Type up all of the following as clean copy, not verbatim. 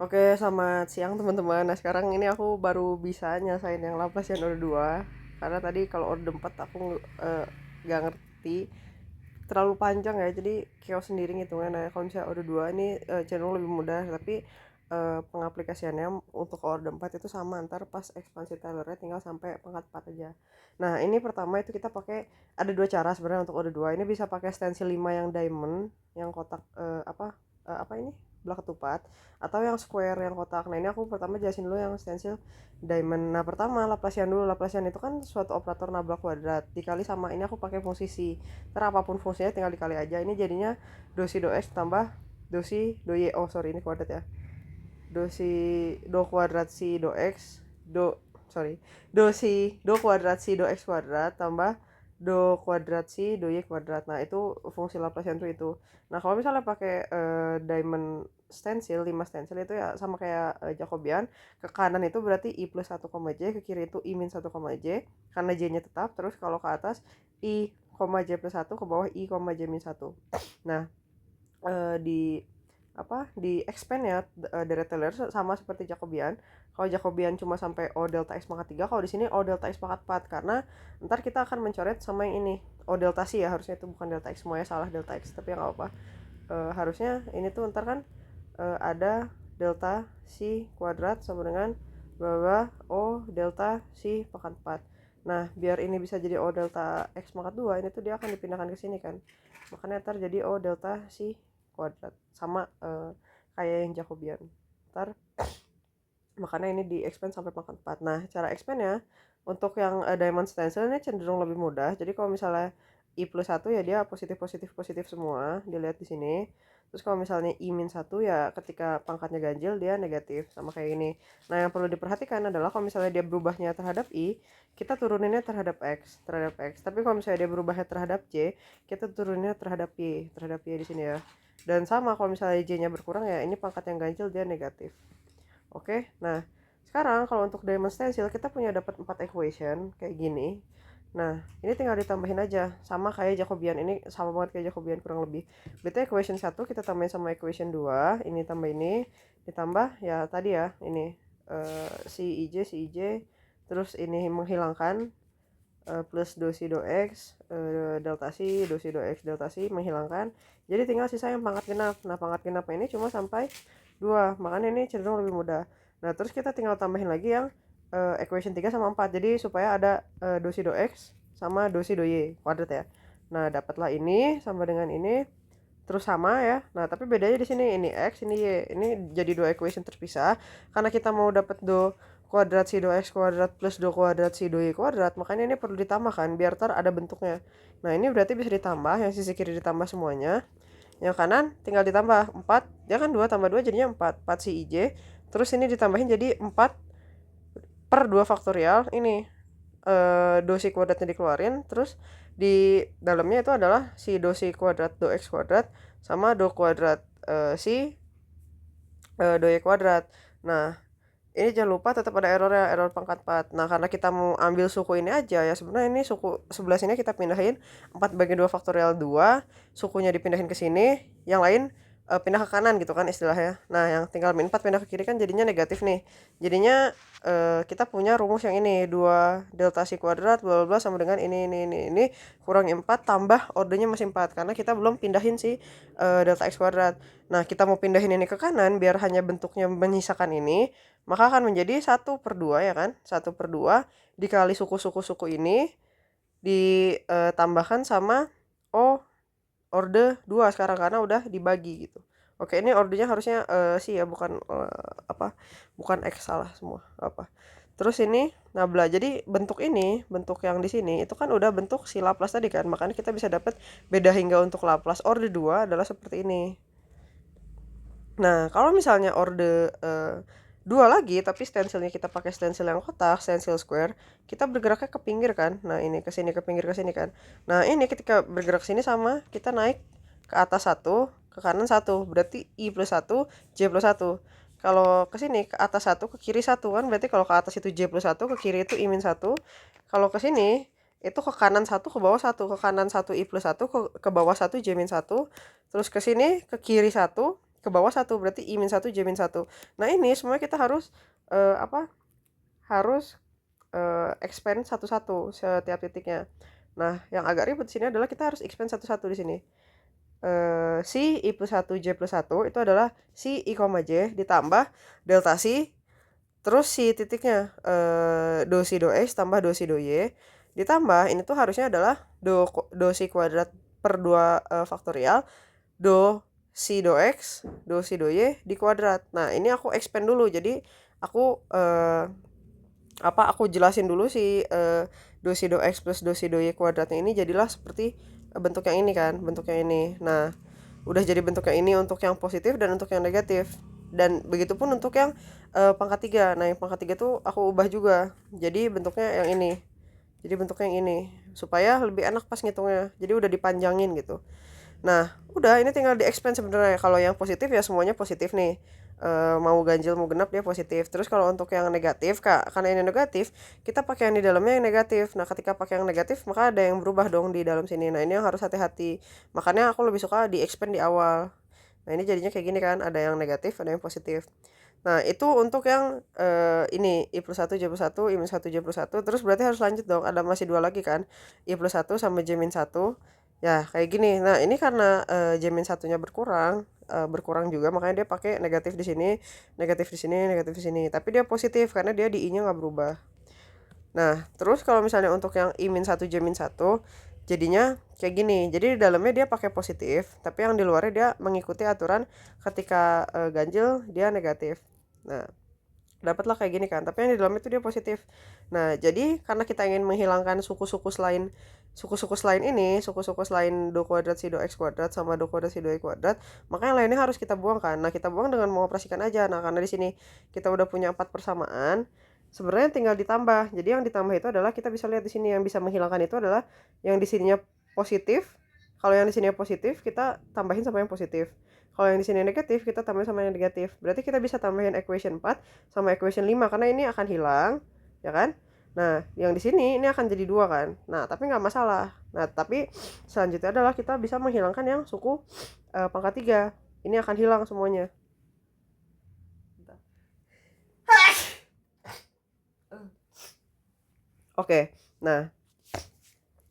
Oke, selamat siang teman-teman. Nah, sekarang ini aku baru bisa nyelesain yang Laplacian order 2. Karena tadi kalau order 4 aku nggak ngerti. Terlalu panjang ya, jadi chaos sendiri ngitungnya. Nah, kalau misalnya order 2 ini cenderung lebih mudah, tapi pengaplikasiannya untuk order 4 itu sama, antar pas ekspansi Taylornya tinggal sampai pangkat 4 aja. Nah, ini pertama itu kita pakai, ada dua cara sebenarnya untuk order 2. Ini bisa pakai stencil 5 yang diamond, yang kotak apa ini? Belah ketupat, atau yang square yang kotak. Nah, ini aku pertama jelasin dulu yang stencil diamond. Nah, pertama Laplacian dulu. Laplacian itu kan suatu operator nabla kuadrat dikali sama, ini aku pakai fungsi si. Ntar apapun fungsinya tinggal dikali aja. Ini jadinya do si do x tambah do si do y. Oh sorry, ini kuadrat ya. Do kuadrat si do x do sorry do kuadrat si do x kuadrat tambah do kuadrat si do y kuadrat. Nah, itu fungsi Laplacian tuh itu. Nah, kalau misalnya pakai diamond stencil 5 stencil itu ya sama kayak Jacobian. Ke kanan itu berarti i plus 1, j, ke kiri itu i min 1, j karena j nya tetap. Terus kalau ke atas i, j plus 1, ke bawah i, j min 1. Nah, di di expand ya, dari Taylor sama seperti Jacobian. Kalau Jacobian cuma sampai O delta X pangkat 3, kalau di sini O delta X pangkat 4, karena ntar kita akan mencoret sama yang ini O delta C ya, harusnya itu bukan delta X, semuanya salah delta X, tapi nggak apa. Harusnya ini tuh ntar kan ada delta C kuadrat sama dengan bawah O delta C pangkat 4. Nah, biar ini bisa jadi O delta X pangkat 2, ini tuh dia akan dipindahkan ke sini kan. Makanya ntar jadi O delta C kuadrat sama kayak yang Jacobian. Ntar makanya ini di expand sampai pangkat 4. Nah, cara expandnya untuk yang diamond stencil ini cenderung lebih mudah. Jadi kalau misalnya i plus 1 ya dia positif positif positif semua, dilihat di sini. Terus kalau misalnya i min 1 ya ketika pangkatnya ganjil dia negatif, sama kayak ini. Nah, yang perlu diperhatikan adalah kalau misalnya dia berubahnya terhadap i, kita turuninnya terhadap x. Tapi kalau misalnya dia berubahnya terhadap j, kita turuninnya terhadap y di sini ya. Dan sama kalau misalnya j-nya berkurang ya ini pangkat yang ganjil dia negatif. Oke, nah sekarang kalau untuk diamond stencil kita punya dapat 4 equation kayak gini. Nah, ini tinggal ditambahin aja sama kayak Jacobian. Ini sama banget kayak Jacobian kurang lebih. Berarti equation 1 kita tambahin sama equation 2, ini tambah ini ditambah ya tadi ya, ini si IJ, terus ini menghilangkan plus do si do x delta si do si do x delta si menghilangkan. Jadi tinggal sisa yang pangkat genap. Nah, pangkat genapnya ini cuma sampai 2, makanya ini cenderung lebih mudah. Nah, terus kita tinggal tambahin lagi yang equation 3 sama 4. Jadi supaya ada do si do x sama do si do y kuadrat ya. Nah, dapatlah ini sama dengan ini terus sama ya. Nah, tapi bedanya di sini ini x, ini y. Ini jadi dua equation terpisah karena kita mau dapat do kuadrat si do x kuadrat plus do kuadrat si do y kuadrat, makanya ini perlu ditambahkan biar tar ada bentuknya. Nah, ini berarti bisa ditambah, yang sisi kiri ditambah semuanya. Yang kanan tinggal ditambah 4, ya kan 2 tambah 2 jadinya 4, 4 si IJ. Terus ini ditambahin jadi 4 per 2 faktorial ini do si kuadratnya dikeluarin, terus di dalamnya itu adalah si do si kuadrat do x kuadrat sama do kuadrat si do y kuadrat. Nah, ini jangan lupa tetap ada errornya, error pangkat 4. Nah, karena kita mau ambil suku ini aja ya, sebenarnya ini suku sebelah sini kita pindahin 4 bagi 2 faktorial 2, sukunya dipindahin ke sini, yang lain pindah ke kanan gitu kan istilahnya. Nah, yang tinggal min 4 pindah ke kiri kan jadinya negatif nih. Jadinya kita punya rumus yang ini, 2 delta si kuadrat bla bla sama dengan ini kurang 4 tambah ordernya masih 4 karena kita belum pindahin si delta x kuadrat. Nah, kita mau pindahin ini ke kanan biar hanya bentuknya menyisakan ini, maka akan menjadi 1/2 ya kan, 1/2 dikali suku-suku ini ditambahkan sama orde 2 sekarang karena udah dibagi gitu. Oke, ini ordernya harusnya sih ya, bukan bukan x, salah semua apa. Terus ini nabla. Jadi bentuk ini, bentuk yang di sini itu kan udah bentuk si Laplace tadi kan, makanya kita bisa dapat beda hingga untuk Laplace orde 2 adalah seperti ini. Nah, kalau misalnya orde 2 lagi, tapi stensilnya kita pakai stensil yang kotak, stensil square, kita bergeraknya ke pinggir kan. Nah, ini ke sini, ke pinggir ke sini kan. Nah, ini ketika bergerak sini sama, kita naik ke atas 1, ke kanan 1. Berarti I plus 1, J plus 1. Kalau ke sini, ke atas 1, ke kiri 1 kan. Berarti kalau ke atas itu J plus 1, ke kiri itu I min 1. Kalau ke sini, itu ke kanan 1, ke bawah 1. Ke kanan 1 I plus 1, ke bawah 1 J min 1. Terus ke sini, ke kiri 1, ke bawah 1 berarti I-1 J-1. Nah ini semuanya kita harus harus expand satu-satu setiap titiknya. Nah yang agak ribet di sini adalah kita harus expand satu-satu di sini. Si I plus 1 J plus 1 itu adalah si I, J ditambah delta si, terus si titiknya do si do X tambah do si do Y, ditambah ini tuh harusnya adalah do si kuadrat per 2 faktorial do si do X do si do Y di kuadrat. Nah ini aku expand dulu, jadi aku aku jelasin dulu si do si do X plus do si do Y kuadratnya ini jadilah seperti bentuk yang ini kan, bentuk yang ini. Nah udah jadi bentuk yang ini untuk yang positif dan untuk yang negatif, dan begitupun untuk yang pangkat 3. Nah yang pangkat 3 tuh aku ubah juga jadi bentuknya yang ini, jadi bentuknya yang ini supaya lebih enak pas ngitungnya, jadi udah dipanjangin gitu. Nah udah ini tinggal di expand sebenarnya. Kalau yang positif ya semuanya positif nih, mau ganjil mau genap dia positif. Terus kalau untuk yang negatif karena ini negatif, kita pakai yang di dalamnya yang negatif. Nah ketika pakai yang negatif maka ada yang berubah dong di dalam sini. Nah ini yang harus hati-hati, makanya aku lebih suka di expand di awal. Nah ini jadinya kayak gini kan, ada yang negatif ada yang positif. Nah itu untuk yang ini I plus 1 J plus 1 I minus 1 J plus 1. Terus berarti harus lanjut dong, ada masih 2 lagi kan, I plus 1 sama J min 1. Ya kayak gini. Nah ini karena J min 1-nya berkurang juga, makanya dia pakai negatif di sini, negatif di sini, negatif di sini. Tapi dia positif karena dia di I-nya nggak berubah. Nah terus kalau misalnya untuk yang I min 1 J min 1 jadinya kayak gini. Jadi di dalamnya dia pakai positif, tapi yang di luarnya dia mengikuti aturan ketika ganjil dia negatif. Nah dapatlah kayak gini kan, tapi yang di dalam itu dia positif. Nah jadi karena kita ingin menghilangkan suku-suku selain ini, suku-suku selain do kuadrat si do X kuadrat sama do kuadrat si do Y kuadrat, maka yang lainnya harus kita buang kan. Nah kita buang dengan mengoperasikan aja. Nah karena di sini kita udah punya 4 persamaan, sebenarnya tinggal ditambah. Jadi yang ditambah itu adalah kita bisa lihat di sini, yang bisa menghilangkan itu adalah yang di sininya positif. Kalau yang di sini positif kita tambahin sama yang positif. Kalau yang di sini negatif, kita tambahin sama yang negatif. Berarti kita bisa tambahin equation 4 sama equation 5 karena ini akan hilang, ya kan? Nah, yang di sini ini akan jadi 2 kan. Nah, tapi nggak masalah. Nah, tapi selanjutnya adalah kita bisa menghilangkan yang suku pangkat 3. Ini akan hilang semuanya. Oke. Nah,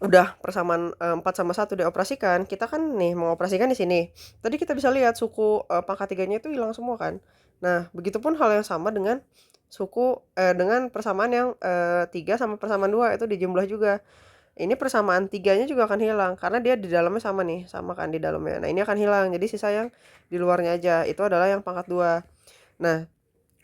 udah persamaan 4 sama 1 dioperasikan, kita kan nih mengoperasikan di sini. Tadi kita bisa lihat suku pangkat 3-nya itu hilang semua kan. Nah, begitupun hal yang sama dengan suku dengan persamaan yang 3 sama persamaan 2 itu dijumlah juga. Ini persamaan 3-nya juga akan hilang karena dia di dalamnya sama nih, sama kan di dalamnya. Nah, ini akan hilang. Jadi sisa yang di luarnya aja. Itu adalah yang pangkat 2. Nah,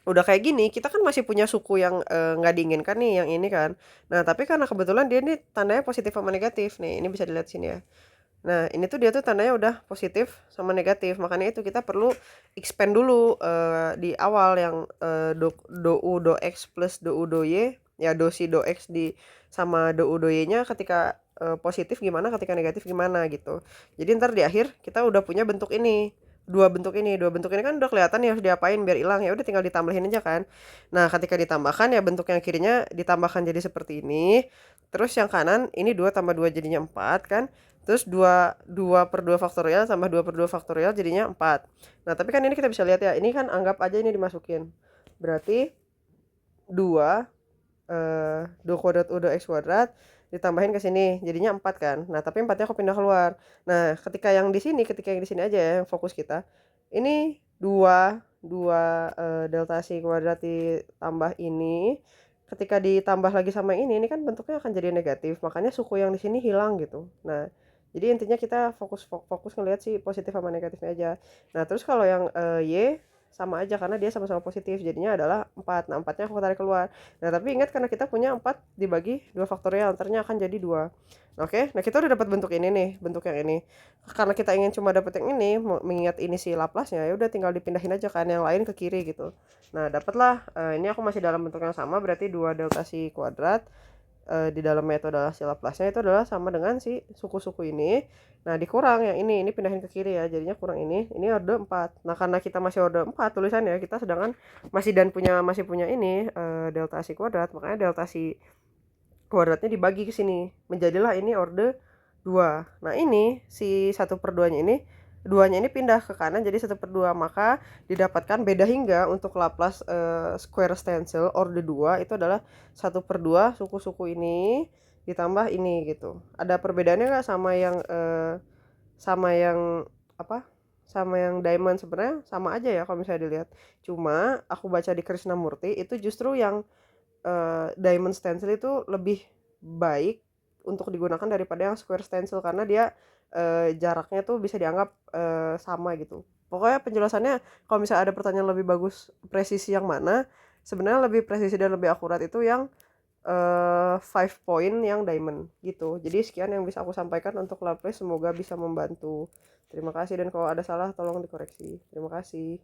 udah kayak gini, kita kan masih punya suku yang nggak diinginkan nih, yang ini kan. Nah, tapi karena kebetulan dia nih tandanya positif sama negatif. Nih, ini bisa dilihat sini ya. Nah, ini tuh dia tuh tandanya udah positif sama negatif. Makanya itu kita perlu expand dulu di awal yang do U do X plus do U do Y. Ya, do si do X sama do U do Y-nya ketika positif gimana, ketika negatif gimana gitu. Jadi ntar di akhir kita udah punya bentuk ini. Dua bentuk ini kan udah kelihatan ya harus diapain biar hilang, ya udah tinggal ditambahin aja kan. Nah ketika ditambahkan ya bentuk yang kirinya ditambahkan jadi seperti ini, terus yang kanan ini 2 tambah 2 jadinya 4 kan, terus 2 per 2 faktorial tambah 2 per 2 faktorial jadinya 4. Nah tapi kan ini kita bisa lihat ya, ini kan anggap aja ini dimasukin, berarti 2 do kuadrat U do X kuadrat ditambahin ke sini jadinya 4 kan. Nah, tapi 4-nya aku pindah keluar. Nah, ketika yang di sini aja ya yang fokus kita. Ini 2 delta si kuadrat ditambah ini. Ketika ditambah lagi sama ini kan bentuknya akan jadi negatif. Makanya suku yang di sini hilang gitu. Nah, jadi intinya kita fokus ngelihat si positif sama negatifnya aja. Nah, terus kalau yang Y sama aja karena dia sama-sama positif, jadinya adalah 4. Nah 4-nya aku tarik keluar. Nah tapi ingat karena kita punya 4 dibagi 2 faktorial, antaranya akan jadi 2. Oke, nah kita udah dapat bentuk ini nih, bentuk yang ini. Karena kita ingin cuma dapat yang ini, mengingat ini si Laplace-nya, ya udah tinggal dipindahin aja kan yang lain ke kiri gitu. Nah dapatlah ini aku masih dalam bentuk yang sama, berarti 2 delta si kuadrat di dalam metode si Laplace-nya itu adalah sama dengan si suku-suku ini. Nah, dikurang yang ini pindahin ke kiri ya. Jadinya kurang ini orde 4. Nah, karena kita masih orde 4 tulisannya, kita sedangkan masih punya ini delta si kuadrat, makanya delta si kuadratnya dibagi ke sini. Menjadilah ini orde 2. Nah, ini si 1/2-nya ini duanya ini pindah ke kanan jadi 1/2, maka didapatkan beda hingga untuk Laplace square stencil order 2 itu adalah 1/2 suku-suku ini ditambah ini gitu. Ada perbedaannya nggak sama yang apa? Sama yang diamond? Sebenarnya sama aja ya kalau misalnya dilihat. Cuma aku baca di Krishnamurti itu justru yang diamond stencil itu lebih baik untuk digunakan daripada yang square stencil karena dia jaraknya tuh bisa dianggap sama gitu. Pokoknya penjelasannya kalau misalnya ada pertanyaan lebih bagus presisi yang mana, sebenarnya lebih presisi dan lebih akurat itu yang 5 point yang diamond gitu. Jadi sekian yang bisa aku sampaikan untuk Laplace, semoga bisa membantu. Terima kasih dan kalau ada salah tolong dikoreksi. Terima kasih.